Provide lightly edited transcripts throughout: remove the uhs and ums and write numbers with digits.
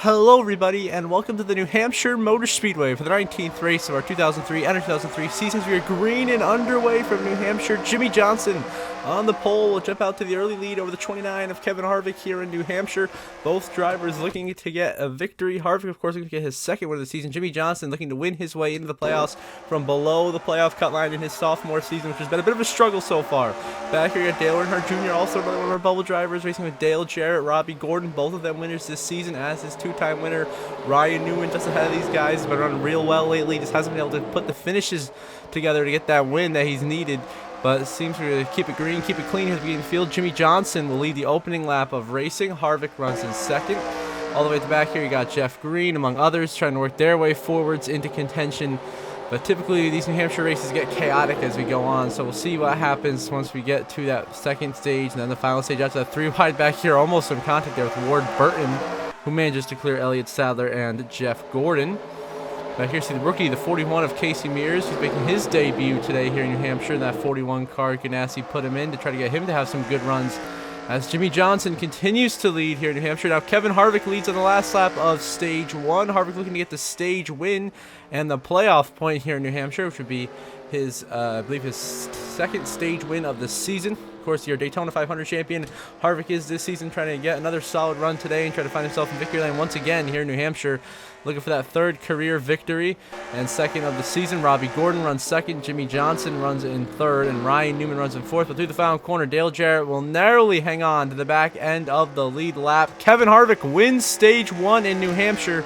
Hello everybody and welcome to the New Hampshire Motor Speedway for the 19th race of our 2003 NR2003 seasons. We are green and underway from New Hampshire. Jimmy Johnson on the pole will jump out to the early lead over the 29 of Kevin Harvick here in New Hampshire. Both drivers looking to get a victory. Harvick, of course, looking to get his second win of the season. Jimmy Johnson looking to win his way into the playoffs from below the playoff cut line in his sophomore season, which has been a bit of a struggle so far. Back here, you got Dale Earnhardt Jr., also another one of our bubble drivers, racing with Dale Jarrett, Robbie Gordon, both of them winners this season, as his two-time winner Ryan Newman, just ahead of these guys. Has been running real well lately, just hasn't been able to put the finishes together to get that win that he's needed, but it seems to keep it green, keep it clean here at the beginning of the field. Jimmy Johnson will lead the opening lap of racing. Harvick runs in second. All the way at the back here, you got Jeff Green, among others, trying to work their way forwards into contention. But typically, these New Hampshire races get chaotic as we go on, so we'll see what happens once we get to that second stage and then the final stage. After that three wide back here, almost in contact there with Ward Burton, who manages to clear Elliott Sadler and Jeff Gordon. Back here, see the rookie, the 41 of Casey Mears, who's making his debut today here in New Hampshire. In that 41 car, Ganassi put him in to try to get him to have some good runs, as Jimmy Johnson continues to lead here in New Hampshire. Now Kevin Harvick leads on the last lap of stage one. Harvick looking to get the stage win and the playoff point here in New Hampshire, which would be his, I believe, his second stage win of the season. Of course, your Daytona 500 champion Harvick is this season trying to get another solid run today and try to find himself in victory lane once again here in New Hampshire, looking for that third career victory and second of the season. Robbie Gordon runs second, Jimmy Johnson runs in third, and Ryan Newman runs in fourth. But through the final corner, Dale Jarrett will narrowly hang on to the back end of the lead lap. Kevin Harvick wins stage one in New Hampshire,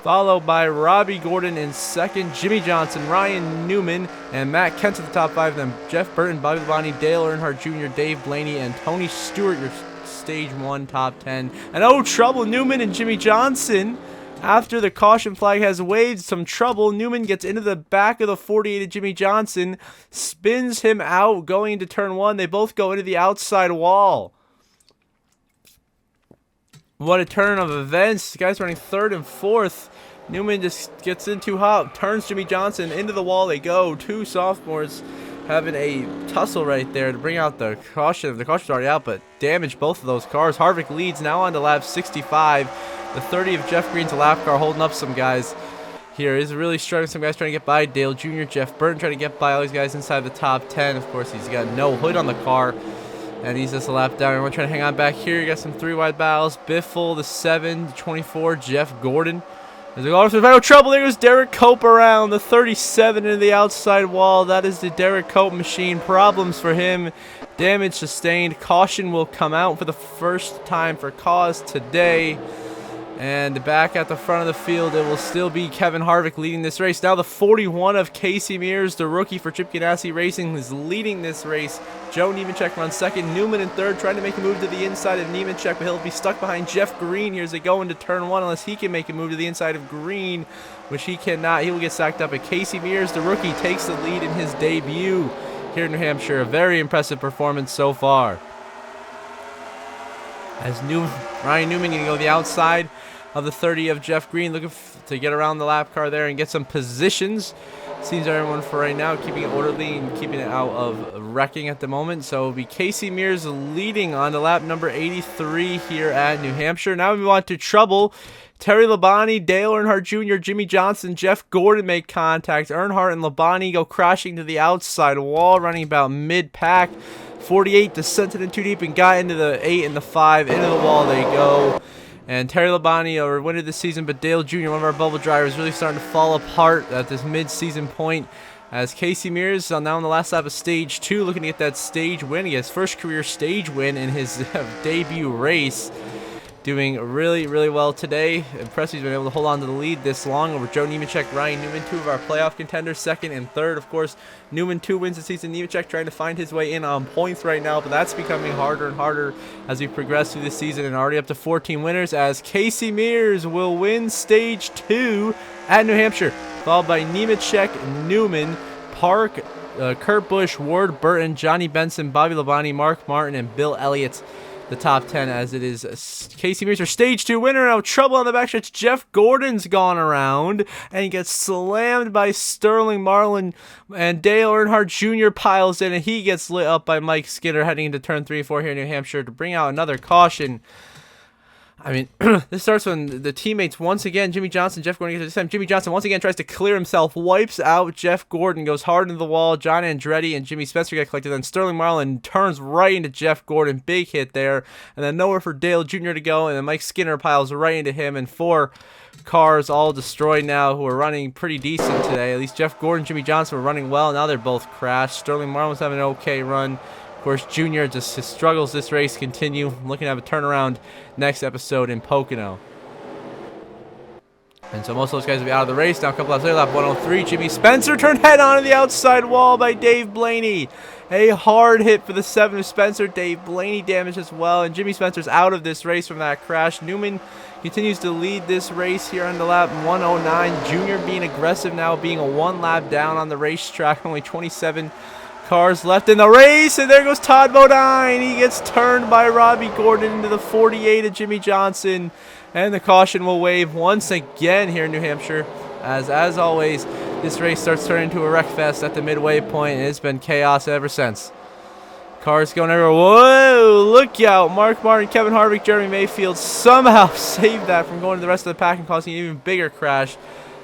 followed by Robbie Gordon in second, Jimmy Johnson, Ryan Newman, and Matt Kent at the top five. Then Jeff Burton, Bobby Labonte, Dale Earnhardt Jr., Dave Blaney, and Tony Stewart, your stage one top 10. And oh, trouble, Newman and Jimmy Johnson. After the caution flag has waved, some trouble. Newman gets into the back of the 48 of Jimmy Johnson, spins him out going into turn one. They both go into the outside wall. What a turn of events. The guy's running third and fourth. Newman just gets in too hot, turns Jimmy Johnson into the wall. They go. Two sophomores having a tussle right there to bring out the caution. The caution's already out, but damaged both of those cars. Harvick leads now on to lap 65. The 30 of Jeff Green's a lap car holding up some guys here. He's really struggling. Some guys trying to get by Dale Jr., Jeff Burton trying to get by all these guys inside the top 10. Of course, he's got no hood on the car, and he's just a lap down. Everyone trying to hang on back here. You got some three wide battles. Biffle, the 7, the 24, Jeff Gordon. There's a lot of final trouble. There goes Derek Cope around the 37 into the outside wall. That is the Derek Cope machine. Problems for him. Damage sustained. Caution will come out for the first time for cause today. And back at the front of the field, it will still be Kevin Harvick leading this race. Now the 41 of Casey Mears, the rookie for Chip Ganassi Racing, is leading this race. Joe Nemechek runs second. Newman in third, trying to make a move to the inside of Nemechek, but he'll be stuck behind Jeff Green here as they go into turn one, unless he can make a move to the inside of Green, which he cannot. He will get sacked up. But Casey Mears, the rookie, takes the lead in his debut here in New Hampshire. A very impressive performance so far. As Ryan Newman going to go the outside of the 30 of Jeff Green, looking to get around the lap car there and get some positions. Seems everyone for right now keeping it orderly and keeping it out of wrecking at the moment. So it'll be Casey Mears leading on to lap number 83 here at New Hampshire. Now we want to trouble. Terry Labonte, Dale Earnhardt Jr., Jimmy Johnson, Jeff Gordon make contact. Earnhardt and Labonte go crashing to the outside wall, running about mid-pack. 48 descended in too deep and got into the 8 and the 5. Into the wall they go. And Terry Labonte, our winner this season, but Dale Jr., one of our bubble drivers, really starting to fall apart at this mid-season point. As Casey Mears now on the last lap of stage 2, looking to get that stage win. He has first career stage win in his debut race. Doing really, really well today. Impressive he's been able to hold on to the lead this long over Joe Nemechek, Ryan Newman, two of our playoff contenders, second and third. Of course, Newman 2 wins the season. Nemechek trying to find his way in on points right now, but that's becoming harder and harder as we progress through the season, and already up to 14 winners, as Casey Mears will win stage 2 at New Hampshire, followed by Nemechek, Newman, Park, Kurt Busch, Ward Burton, Johnny Benson, Bobby Labonte, Mark Martin, and Bill Elliott. The top 10, as it is Casey Mears, our stage 2 winner. Now trouble on the backstretch. Jeff Gordon's gone around, and he gets slammed by Sterling Marlin, and Dale Earnhardt Jr. piles in, and he gets lit up by Mike Skinner heading into turn 3 and 4 here in New Hampshire to bring out another caution. I mean, this starts when the teammates once again, Jimmy Johnson, Jeff Gordon, this time Jimmy Johnson once again tries to clear himself, wipes out Jeff Gordon, goes hard into the wall. John Andretti and Jimmy Spencer get collected. Then Sterling Marlin turns right into Jeff Gordon. Big hit there. And then nowhere for Dale Jr. to go. And then Mike Skinner piles right into him. And 4 cars all destroyed now who are running pretty decent today. At least Jeff Gordon and Jimmy Johnson were running well. Now they're both crashed. Sterling Marlin was having an okay run. Of course, Junior just his struggles this race continue. Looking to have a turnaround next episode in Pocono. And so most of those guys will be out of the race. Now a couple laps later, lap 103, Jimmy Spencer turned head on to the outside wall by Dave Blaney. A hard hit for the 7 of Spencer. Dave Blaney damaged as well. And Jimmy Spencer's out of this race from that crash. Newman continues to lead this race here on the lap 109. Junior being aggressive now, being a 1 lap down on the racetrack. Only 27 cars left in the race, and there goes Todd Bodine. He gets turned by Robbie Gordon into the 48 of Jimmy Johnson, and the caution will wave once again here in New Hampshire. As always, this race starts turning into a wreck fest at the midway point, and it's been chaos ever since. Cars going everywhere. Whoa, look out. Mark Martin, Kevin Harvick, Jeremy Mayfield somehow saved that from going to the rest of the pack and causing an even bigger crash.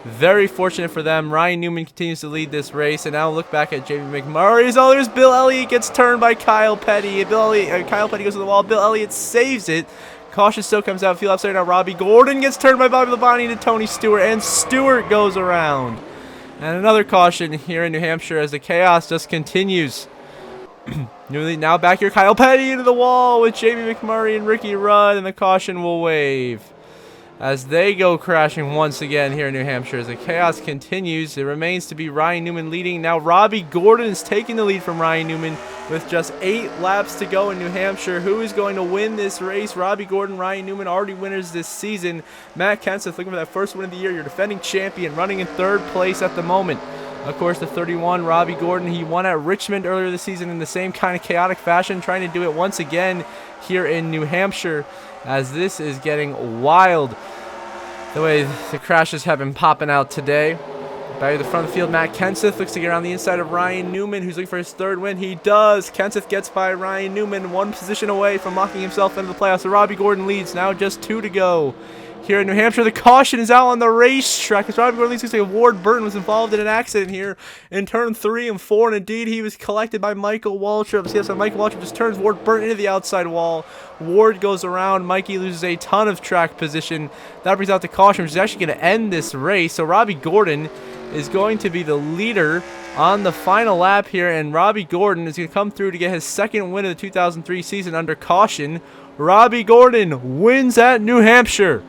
Very fortunate for them. Ryan Newman continues to lead this race. And now look back at Jamie McMurray. Oh, there's Bill Elliott gets turned by Kyle Petty. Kyle Petty goes to the wall. Bill Elliott saves it. Caution still comes out. Few laps later now. Robbie Gordon gets turned by Bobby Labonte to Tony Stewart. And Stewart goes around. And another caution here in New Hampshire as the chaos just continues. Now back here. Kyle Petty into the wall with Jamie McMurray and Ricky Rudd. And the caution will wave as they go crashing once again here in New Hampshire. As the chaos continues, it remains to be Ryan Newman leading. Now Robbie Gordon is taking the lead from Ryan Newman with just 8 laps to go in New Hampshire. Who is going to win this race? Robbie Gordon, Ryan Newman, already winners this season. Matt Kenseth looking for that first win of the year. Your defending champion, running in 3rd place at the moment. Of course, the 31, Robbie Gordon, he won at Richmond earlier this season in the same kind of chaotic fashion, trying to do it once again here in New Hampshire, as this is getting wild the way the crashes have been popping out today. Back to the front of the field, Matt Kenseth looks to get around the inside of Ryan Newman, who's looking for his 3rd win. He does. Kenseth gets by Ryan Newman, 1 position away from locking himself into the playoffs. So Robbie Gordon leads, now just 2 to go. Here in New Hampshire, the caution is out on the racetrack. As Robbie Gordon leads, looks like Ward Burton was involved in an accident here in turn 3 and 4, and indeed he was collected by Michael Waltrip. So yes, Michael Waltrip just turns Ward Burton into the outside wall. Ward goes around. Mikey loses a ton of track position. That brings out the caution, which is actually going to end this race. So Robbie Gordon is going to be the leader on the final lap here, and Robbie Gordon is going to come through to get his 2nd win of the 2003 season under caution. Robbie Gordon wins at New Hampshire.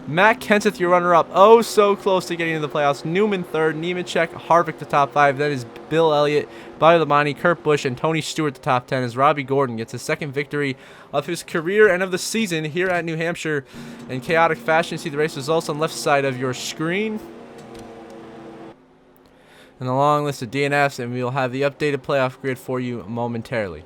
Matt Kenseth, your runner-up. Oh, so close to getting into the playoffs. Newman 3rd, Nemechek, Harvick the top 5. That is Bill Elliott, Bobby Labonte, Kurt Busch, and Tony Stewart the top 10 as Robbie Gordon gets his 2nd victory of his career and of the season here at New Hampshire in chaotic fashion. You see the race results on the left side of your screen. And a long list of DNFs, and we will have the updated playoff grid for you momentarily.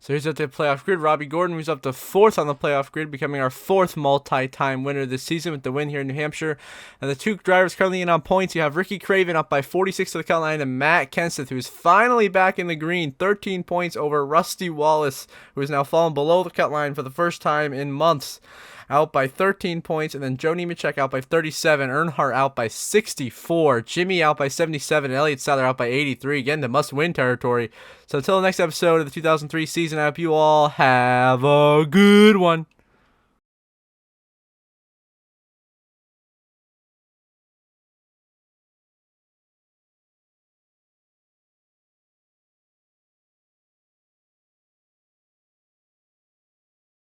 So here's up the playoff grid. Robbie Gordon moves up to 4th on the playoff grid, becoming our 4th multi-time winner this season with the win here in New Hampshire. And the 2 drivers currently in on points, you have Ricky Craven up by 46 to the cut line, and Matt Kenseth, who is finally back in the green, 13 points over Rusty Wallace, who has now fallen below the cut line for the first time in months, out by 13 points, and then Joe Nemechek out by 37, Earnhardt out by 64, Jimmy out by 77, and Elliott Sadler out by 83. Again, the must-win territory. So until the next episode of the 2003 season, I hope you all have a good one.